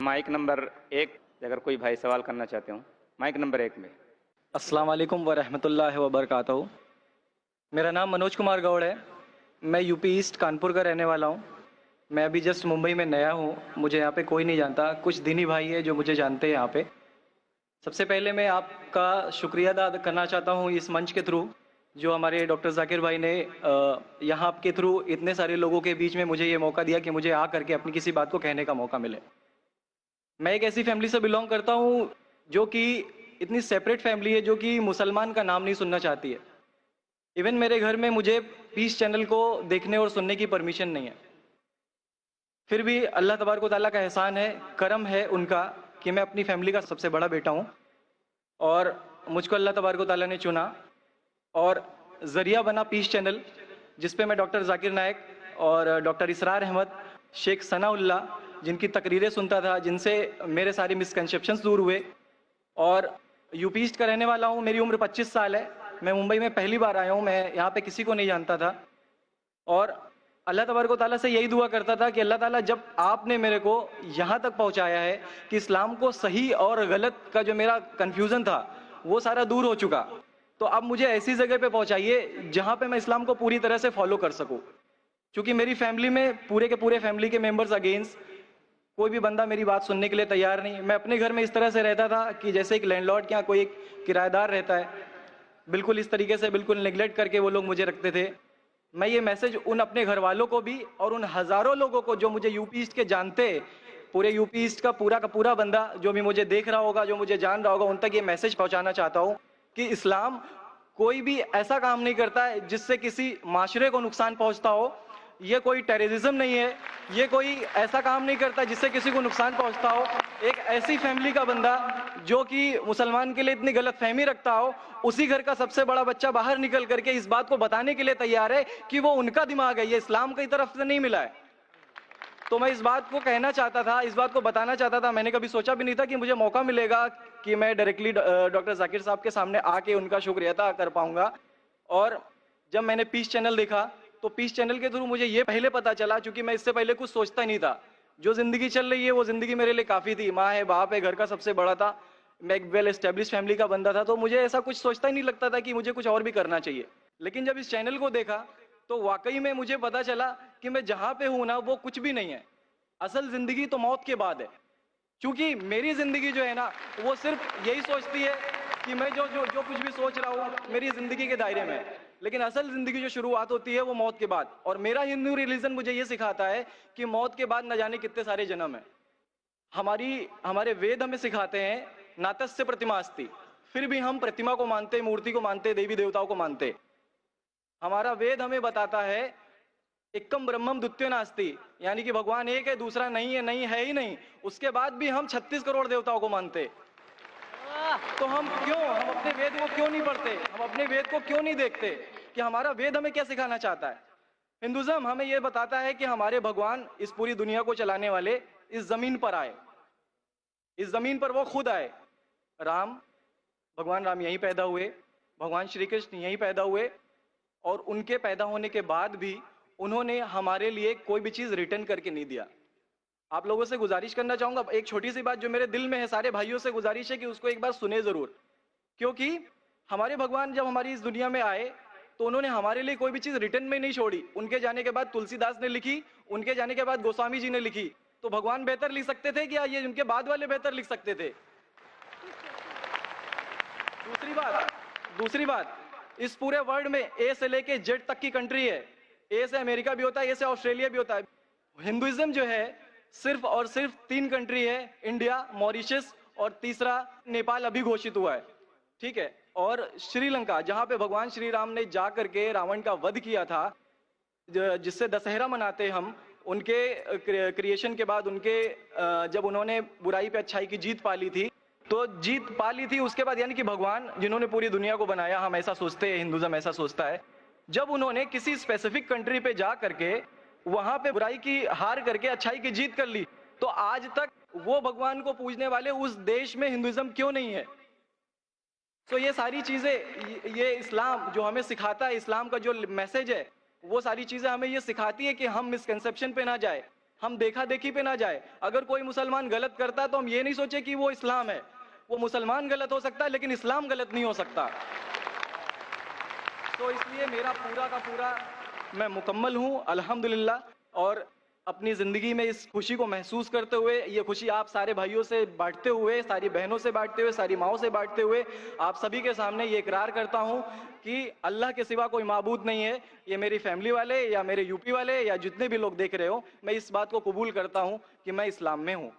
Mic number 1, अगर कोई भाई सवाल करना चाहते हो, माइक नंबर 1 में। अस्सलाम वालेकुम वरहमतुल्लाहि वबरकातुहू। मेरा नाम मनोज कुमार गौड़ है। मैं यूपी ईस्ट कानपुर का रहने वाला हूँ। मैं अभी जस्ट मुंबई में नया हूँ। मुझे यहाँ पे कोई नहीं जानता, कुछ दीनी भाई है जो मुझे जानते हैं यहाँ पे। सबसे पहले मैं आपका शुक्रिया अदा करना चाहता हूँ इस मंच के थ्रू, जो हमारे डॉक्टर जाकिर भाई ने यहाँ के थ्रू इतने सारे लोगों के बीच में मुझे ये मौका दिया कि मुझे आ करके अपनी किसी बात को कहने का मौका मिले। मैं एक ऐसी फैमिली से बिलोंग करता हूँ जो कि इतनी सेपरेट फैमिली है, जो कि मुसलमान का नाम नहीं सुनना चाहती है। इवन मेरे घर में मुझे पीस चैनल को देखने और सुनने की परमिशन नहीं है। फिर भी अल्लाह तबारक व तआला का एहसान है, करम है उनका कि मैं अपनी फैमिली का सबसे बड़ा बेटा हूँ और मुझको अल्लाह तबारक व तआला ने चुना और ज़रिया बना पीस चैनल, जिसपे मैं डॉक्टर जाकिर नायक और डॉक्टर इसरार अहमद, शेख सनाउल्ला, जिनकी तकरीरें सुनता था, जिनसे मेरे सारे मिसकंसेप्शंस दूर हुए। और यूपी ईस्ट का रहने वाला हूँ। मेरी उम्र 25 साल है। मैं मुंबई में पहली बार आया हूँ। मैं यहाँ पे किसी को नहीं जानता था और अल्लाह तबारक व तआला से यही दुआ करता था कि अल्लाह ताला, जब आपने मेरे को यहाँ तक पहुँचाया है कि इस्लाम को सही और गलत का जो मेरा कन्फ्यूज़न था वो सारा दूर हो चुका, तो अब मुझे ऐसी जगह पे पहुँचाइए जहाँ पे मैं इस्लाम को पूरी तरह से फॉलो कर सकूँ। क्योंकि मेरी फैमिली में पूरे के पूरे फैमिली के मेंबर्स अगेंस्ट, कोई भी बंदा मेरी बात सुनने के लिए तैयार नहीं। मैं अपने घर में इस तरह से रहता था कि जैसे एक लैंडलॉर्ड के यहाँ कोई एक किराएदार रहता है, बिल्कुल इस तरीके से, बिल्कुल नेग्लेक्ट करके वो लोग मुझे रखते थे। मैं ये मैसेज उन अपने घर वालों को भी और उन हज़ारों लोगों को जो मुझे यूपी ईस्ट के जानते, पूरे यूपी ईस्ट का पूरा बंदा जो भी मुझे देख रहा होगा, जो मुझे जान रहा होगा, उन तक ये मैसेज पहुँचाना चाहता हूँ कि इस्लाम कोई भी ऐसा काम नहीं करता है जिससे किसी माशरे को नुकसान पहुँचता हो। ये कोई टेररिज्म नहीं है, ये कोई ऐसा काम नहीं करता जिससे किसी को नुकसान पहुंचता हो। एक ऐसी फैमिली का बंदा जो कि मुसलमान के लिए इतनी गलत फहमी रखता हो, उसी घर का सबसे बड़ा बच्चा बाहर निकल करके इस बात को बताने के लिए तैयार है कि वो उनका दिमाग है, ये इस्लाम की तरफ से नहीं मिला है। तो मैं इस बात को कहना चाहता था, इस बात को बताना चाहता था। मैंने कभी सोचा भी नहीं था कि मुझे मौका मिलेगा कि मैं डायरेक्टली डॉक्टर जाकिर साहब के सामने आके उनका शुक्रिया अदा कर पाऊंगा। और जब मैंने पीस चैनल देखा तो पीस चैनल के थ्रू मुझे ये पहले पता चला, क्योंकि मैं इससे पहले कुछ सोचता ही नहीं था। जो जिंदगी चल रही है वो जिंदगी मेरे लिए काफी थी। माँ है, बाप है, घर का सबसे बड़ा था, मैं एक वेल एस्टेब्लिश फैमिली का बंदा था, तो मुझे ऐसा कुछ सोचता ही नहीं लगता था कि मुझे कुछ और भी करना चाहिए। लेकिन जब इस चैनल को देखा तो वाकई में मुझे पता चला कि मैं जहां पे हूं ना, वो कुछ भी नहीं है। असल जिंदगी तो मौत के बाद है। क्योंकि मेरी जिंदगी जो है ना, वो सिर्फ यही सोचती है कि मैं जो जो जो कुछ भी सोच रहा हूँ मेरी जिंदगी के दायरे में है। लेकिन असल जिंदगी जो शुरुआत होती है वो मौत के बाद। और मेरा हिंदू रिलीजन मुझे ये सिखाता है कि मौत के बाद न जाने कितने सारे जन्म है। हमारे वेद हमें सिखाते हैं नातस्य प्रतिमा अस्ति, फिर भी हम प्रतिमा को मानते, मूर्ति को मानते, देवी देवताओं को मानते। हमारा वेद हमें बताता है एकम ब्रह्मम द्वितीयो नास्ति, यानी कि भगवान एक है, दूसरा नहीं है, नहीं है ही नहीं। उसके बाद भी हम 36 करोड़ देवताओं को मानते। तो हम अपने वेद को क्यों नहीं पढ़ते, हम अपने वेद को क्यों नहीं देखते कि हमारा वेद हमें क्या सिखाना चाहता है। हिंदुज्म हमें यह बताता है कि हमारे भगवान इस पूरी दुनिया को चलाने वाले इस जमीन पर आए, इस जमीन पर वो खुद आए। भगवान राम यहीं पैदा हुए, भगवान श्री कृष्ण यहीं पैदा हुए, और उनके पैदा होने के बाद भी उन्होंने हमारे लिए कोई भी चीज रिटर्न करके नहीं दिया। आप लोगों से गुजारिश करना चाहूंगा, एक छोटी सी बात जो मेरे दिल में है, सारे भाइयों से गुजारिश है कि उसको एक बार सुने जरूर। क्योंकि हमारे भगवान जब हमारी इस दुनिया में आए तो उन्होंने हमारे लिए कोई भी चीज रिटर्न में नहीं छोड़ी। उनके जाने के बाद तुलसीदास ने लिखी, उनके जाने के बाद गोस्वामी जी ने लिखी। तो भगवान बेहतर लिख सकते थे क्या ये उनके बाद वाले बेहतर लिख सकते थे? दूसरी बात, इस पूरे वर्ल्ड में ए से लेके जेड तक की कंट्री है। ए से अमेरिका भी होता है, ए से ऑस्ट्रेलिया भी होता है। हिंदुइज्म जो है सिर्फ और सिर्फ 3 कंट्री है, इंडिया, मॉरिशस और तीसरा नेपाल अभी घोषित हुआ है, ठीक है। और श्रीलंका, जहां पे भगवान श्री राम ने जा करके रावण का वध किया था, जिससे दशहरा मनाते हम, उनके क्रिएशन के बाद, उनके जब उन्होंने बुराई पे अच्छाई की जीत पा ली थी, तो जीत पा ली थी उसके बाद, यानी कि भगवान जिन्होंने पूरी दुनिया को बनाया, हम ऐसा सोचते हैं, हिंदुज्म ऐसा सोचता है, जब उन्होंने किसी स्पेसिफिक कंट्री पे जा करके वहां पे बुराई की हार करके अच्छाई की जीत कर ली, तो आज तक वो भगवान को पूजने वाले उस देश में हिंदुइज्म क्यों नहीं है? तो ये सारी चीजें, ये इस्लाम जो हमें सिखाता है, इस्लाम का जो मैसेज है, वो सारी चीजें हमें ये सिखाती है कि हम मिसकंसेप्शन पे ना जाए। हम देखा देखी पे ना जाए। अगर कोई मुसलमान गलत करता है तो हम ये नहीं सोचे कि वो इस्लाम है। वो मुसलमान गलत हो सकता है लेकिन इस्लाम गलत नहीं हो सकता। तो इसलिए मेरा पूरा का पूरा मैं मुकम्मल हूँ अल्हम्दुलिल्लाह, और अपनी ज़िंदगी में इस खुशी को महसूस करते हुए, ये खुशी आप सारे भाइयों से बांटते हुए, सारी बहनों से बांटते हुए, सारी माँओं से बांटते हुए, आप सभी के सामने ये इकरार करता हूँ कि अल्लाह के सिवा कोई माबूद नहीं है। ये मेरी फैमिली वाले या मेरे यूपी वाले या जितने भी लोग देख रहे हो, मैं इस बात को कबूल करता हूँ कि मैं इस्लाम में हूँ।